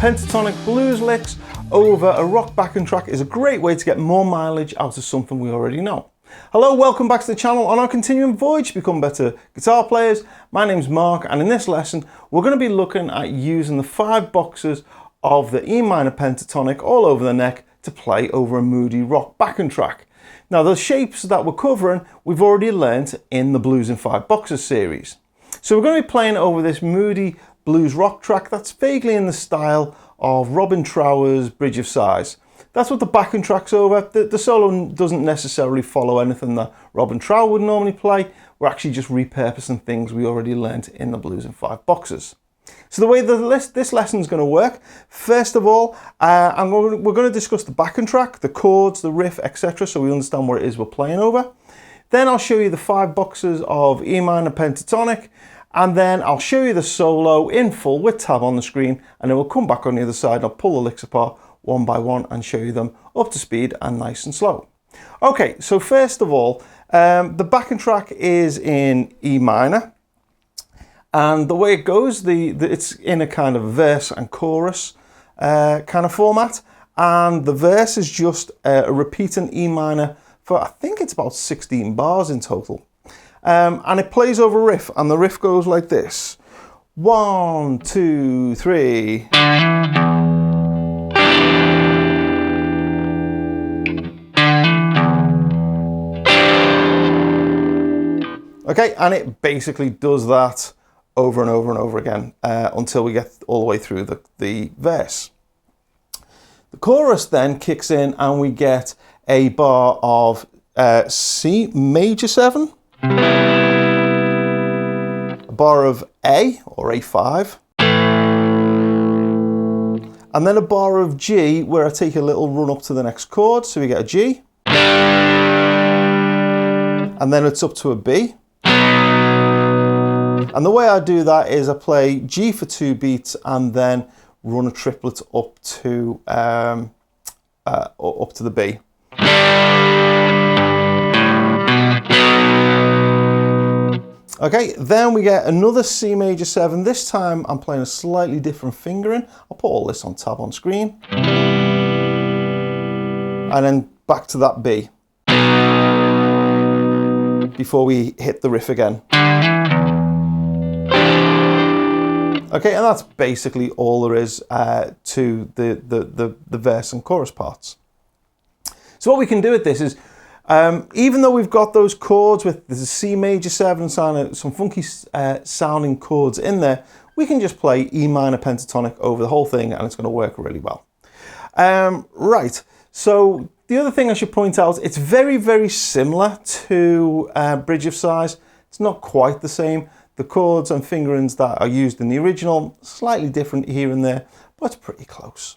Pentatonic Blues Licks over a rock backing track is a great way to get more mileage out of something we already know. Hello, welcome back to the channel on our continuing voyage to become better guitar players. My name's Mark, and in this lesson we're going to be looking at using the 5 boxes of the E minor pentatonic all over the neck to play over a moody rock backing track. Now the shapes that we're covering we've already learnt in the Blues in 5 Boxes series. So we're going to be playing over this moody blues rock track that's vaguely in the style of Robin Trower's Bridge of Sighs. That's what the backing track's over. The solo doesn't necessarily follow anything that Robin Trower would normally play. We're actually just repurposing things we already learnt in the Blues in 5 Boxes. So the way this lesson is going to work, first of all, we're going to discuss the backing track, the chords, the riff, etc. so we understand what it is we're playing over. Then I'll show you the 5 boxes of E minor pentatonic, and then I'll show you the solo in full with tab on the screen, and then we'll come back on the other side and I'll pull the licks apart one by one and show you them up to speed and nice and slow. Okay, so first of all, the backing track is in E minor, and the way it goes, it's in a kind of verse and chorus kind of format, and the verse is just a repeating E minor for I think it's about 16 bars in total. And it plays over a riff, and the riff goes like this. 1, 2, 3. Okay, and it basically does that over and over and over again until we get all the way through the verse. The chorus then kicks in and we get a bar of C major 7, a bar of A or A5, and then a bar of G where I take a little run up to the next chord, so we get a G, and then it's up to a B. And the way I do that is I play G for 2 beats and then run a triplet up to the B. Okay, then we get another C major 7. This time I'm playing a slightly different fingering. I'll put all this on tab on screen. And then back to that B before we hit the riff again. Okay, and that's basically all there is to the verse and chorus parts. So what we can do with this is, even though we've got those chords with the C major 7 and some funky sounding chords in there, we can just play E minor pentatonic over the whole thing and it's going to work really well. Right, so the other thing I should point out, it's very, very similar to Bridge of Sighs. It's not quite the same. The chords and fingerings that are used in the original, slightly different here and there, but it's pretty close.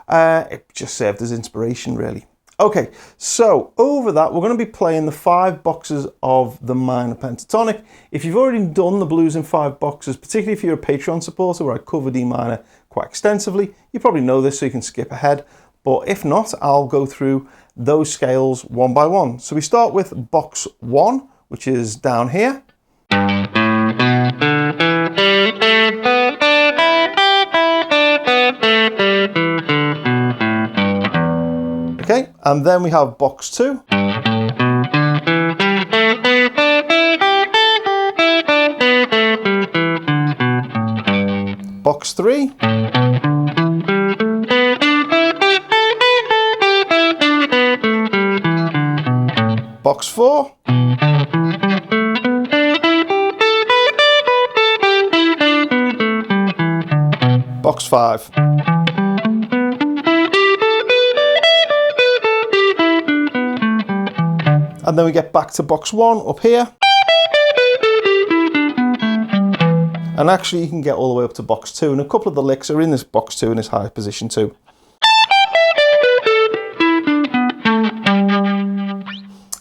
It just served as inspiration, really. Okay, so over that, we're going to be playing the 5 boxes of the minor pentatonic. If you've already done the Blues in 5 Boxes, particularly if you're a Patreon supporter where I covered E minor quite extensively, you probably know this so you can skip ahead. But if not, I'll go through those scales one by one. So we start with box 1, which is down here. Okay, and then we have box 2. Box 3. Box 4. Box 5. And then we get back to box 1 up here. And actually you can get all the way up to box 2, and a couple of the licks are in this box 2 in this high position too.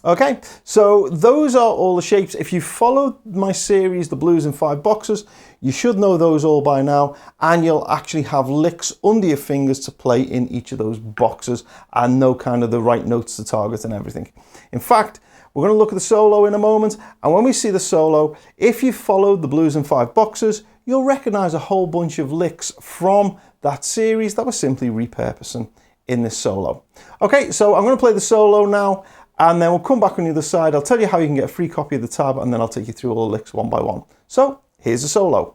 Okay, so those are all the shapes. If you followed my series, The Blues in 5 Boxes, You should know those all by now, and you'll actually have licks under your fingers to play in each of those boxes and know kind of the right notes to target and everything. In fact, we're going to look at the solo in a moment, and when we see the solo, if you followed the Blues in 5 boxes, you'll recognize a whole bunch of licks from that series that we're simply repurposing in this solo. Okay, so I'm going to play the solo now, and then we'll come back on the other side. I'll tell you how you can get a free copy of the tab, and then I'll take you through all the licks one by one. So here's the solo.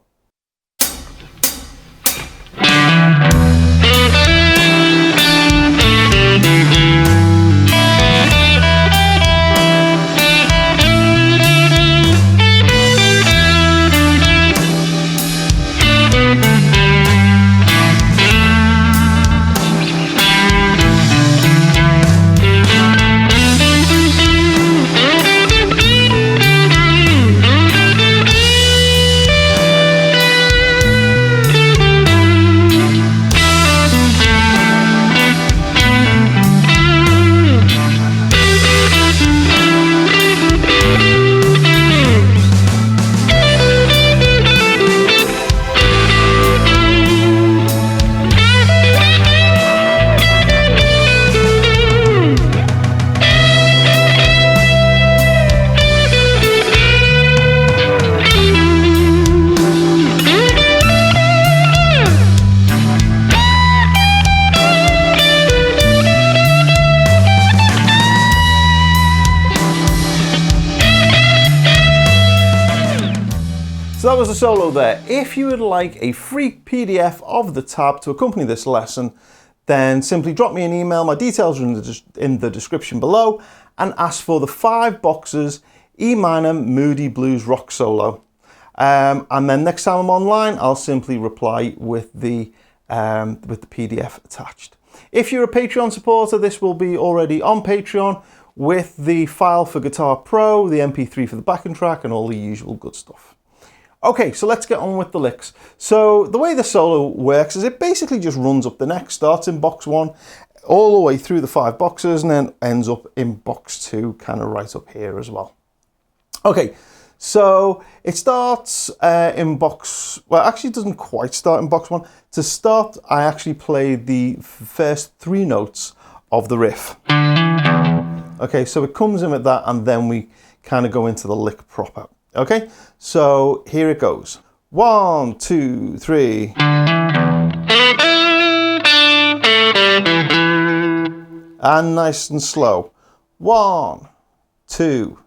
So that was the solo there. If you would like a free PDF of the tab to accompany this lesson, then simply drop me an email. My details are in the description below, and ask for the 5 boxes E minor moody blues rock solo. And then next time I'm online, I'll simply reply with the PDF attached. If you're a Patreon supporter, this will be already on Patreon with the file for Guitar Pro, the MP3 for the backing track, and all the usual good stuff. Okay, so let's get on with the licks. So the way the solo works is it basically just runs up the neck, starts in box 1, all the way through the 5 boxes, and then ends up in box 2, kind of right up here as well. Okay, so it starts in box, well, actually it doesn't quite start in box 1. To start, I actually play the first 3 notes of the riff. Okay, so it comes in with that, and then we kind of go into the lick proper. Okay, so here it goes. 1, 2, 3. And nice and slow. 1, 2,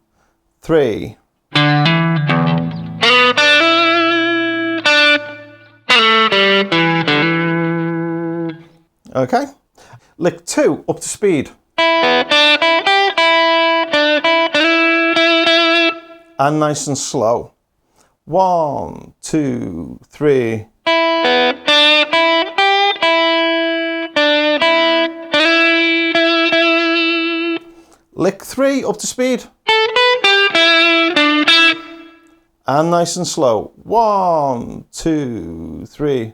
3. Okay, lick 2 up to speed. And nice and slow. 1, 2, 3. Lick 3 up to speed. And nice and slow. 1, 2, 3.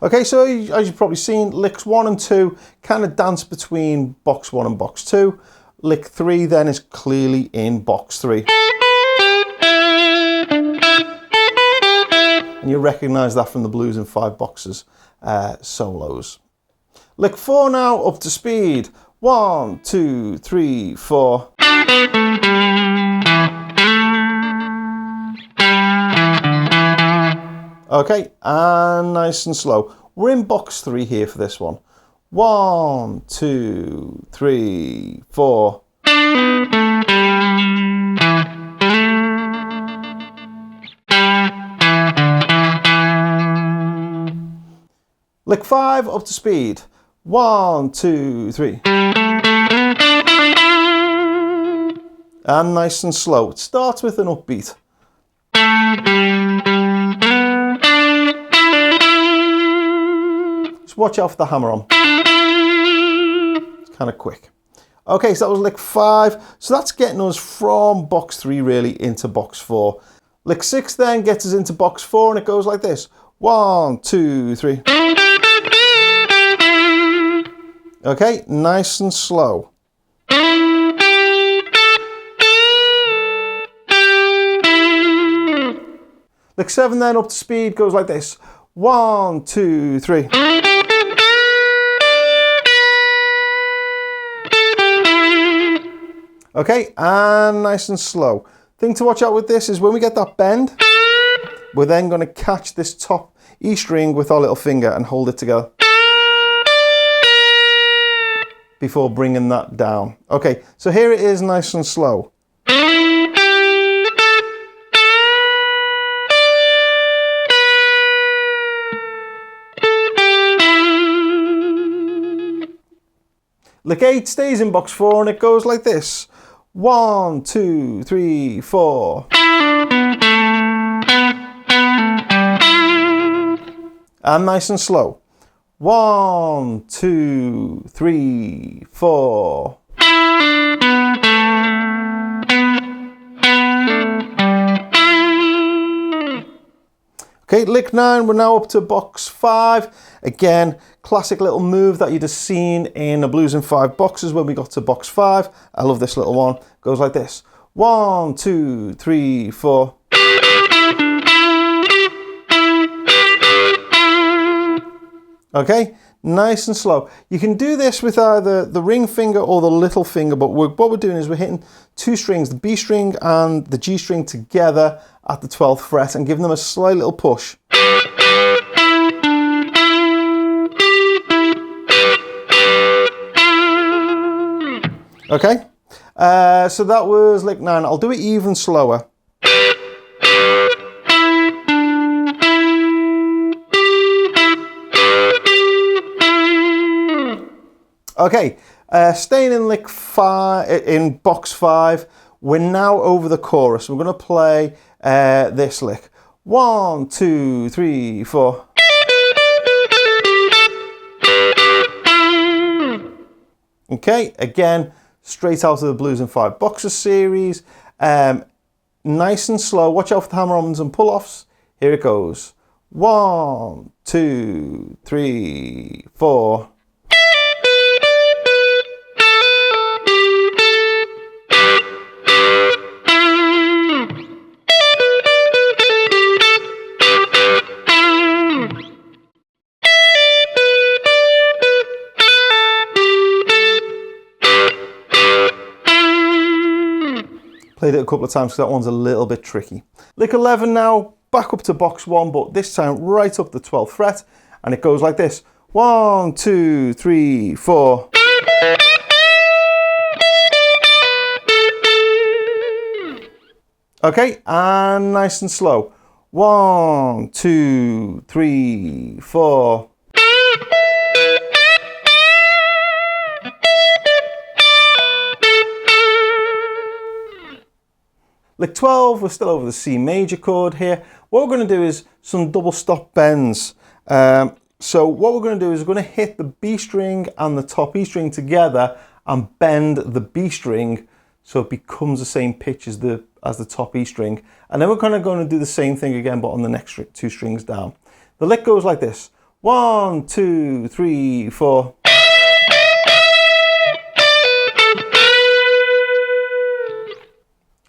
Okay, so as you've probably seen, licks 1 and 2 kind of dance between box 1 and box 2. Lick 3 then is clearly in box 3. And you recognise that from the Blues in 5 boxes solos. Lick 4 now, up to speed. 1, 2, 3, 4. Okay, and nice and slow. We're in box 3 here for this one. 1, 2, 3, 4. Lick 5 up to speed. 1, 2, 3. And nice and slow. It starts with an upbeat. Just watch out for the hammer on. It's kind of quick. Okay, so that was lick 5. So that's getting us from box 3 really into box 4. Lick 6 then gets us into box 4, and it goes like this. 1, 2, 3. Okay, nice and slow. Lick 7 then up to speed goes like this. 1, 2, 3. Okay, and nice and slow. Thing to watch out with this is when we get that bend, we're then going to catch this top E string with our little finger and hold it together before bringing that down. Okay, so here it is nice and slow. Lick 8 stays in box 4 and it goes like this. 1, 2, 3, 4. And nice and slow. 1, 2, 3, 4. Okay, lick 9, we're now up to box 5. Again, classic little move that you'd have seen in the Blues in 5 boxes when we got to box 5. I love this little one. Goes like this. 1, 2, 3, 4. Okay, nice and slow. You can do this with either the ring finger or the little finger, but what we're doing is we're hitting 2 strings, the B string and the G string together at the 12th fret and giving them a slight little push. Okay, so that was lick 9. I'll do it even slower. Okay, staying in lick 5, in box 5, we're now over the chorus. We're going to play this lick. 1, 2, 3, 4. Okay, again, straight out of the Blues in 5 boxes series. Nice and slow. Watch out for the hammer-ons and pull-offs. Here it goes. 1, 2, 3, 4. Played it a couple of times because that one's a little bit tricky. Lick 11 now, back up to box 1, but this time right up the 12th fret, and it goes like this. 1, 2, 3, 4. Okay, and nice and slow. 1, 2, 3, 4. Lick 12, we're still over the C major chord here. What we're going to do is some double stop bends. So what we're going to do is we're going to hit the B string and the top E string together and bend the B string so it becomes the same pitch as the top E string. And then we're kind of going to do the same thing again, but on the next 2 strings down. The lick goes like this. 1, 2, 3, 4.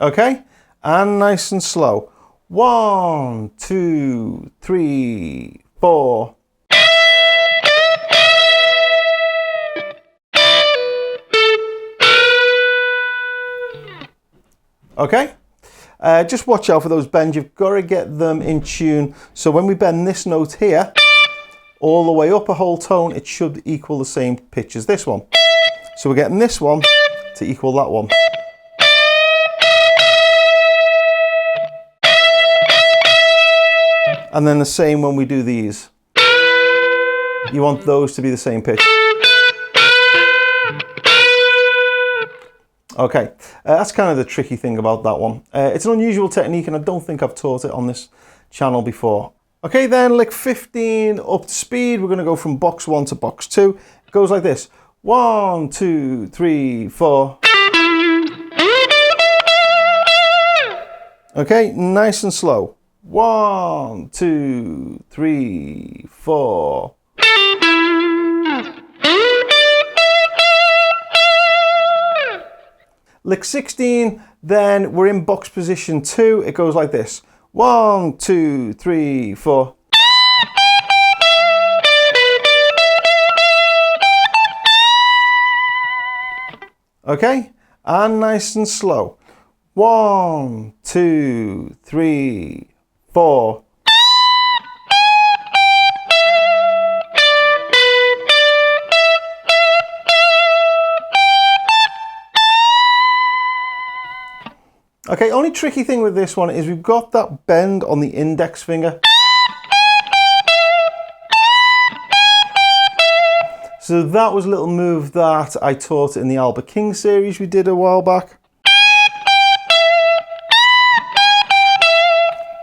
Okay, and nice and slow. 1, 2, 3, 4. Okay, just watch out for those bends. You've got to get them in tune. So when we bend this note here, all the way up a whole tone, it should equal the same pitch as this one. So we're getting this one to equal that one. And then the same when we do these. You want those to be the same pitch. Okay, that's kind of the tricky thing about that one. It's an unusual technique and I don't think I've taught it on this channel before. Okay then, lick 15 up to speed. We're going to go from box 1 to box 2. It goes like this. 1, 2, 3, 4. Okay, nice and slow. 1, 2, 3, 4. Lick 16, then we're in box position 2. It goes like this. 1, 2, 3, 4. Okay, and nice and slow. 1, 2, 3, 4. Okay, only tricky thing with this one is we've got that bend on the index finger. So that was a little move that I taught in the Albert King series we did a while back.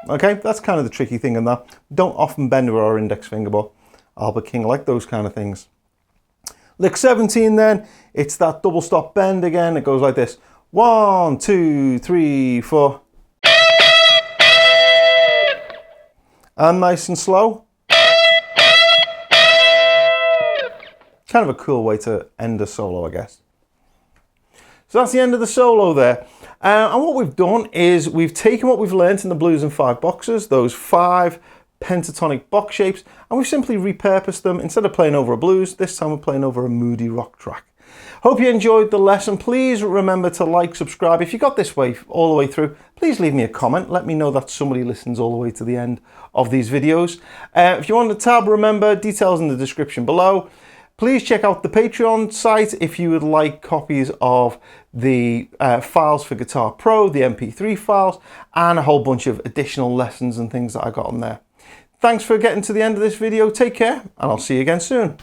Okay, that's kind of the tricky thing in that. Don't often bend with our index finger, but Albert King like those kind of things. Lick 17 then, it's that double stop bend again. It goes like this. 1, 2, 3, 4. And nice and slow. Kind of a cool way to end a solo, I guess. So that's the end of the solo there. And what we've done is we've taken what we've learnt in the Blues in 5 boxes, those 5 pentatonic box shapes, and we've simply repurposed them. Instead of playing over a blues, this time we're playing over a moody rock track. Hope you enjoyed the lesson. Please remember to like, subscribe. If you got this way all the way through, please leave me a comment. Let me know that somebody listens all the way to the end of these videos. If you want the tab, remember, details in the description below. Please check out the Patreon site if you would like copies of the files for Guitar Pro, the MP3 files, and a whole bunch of additional lessons and things that I got on there. Thanks for getting to the end of this video. Take care, and I'll see you again soon.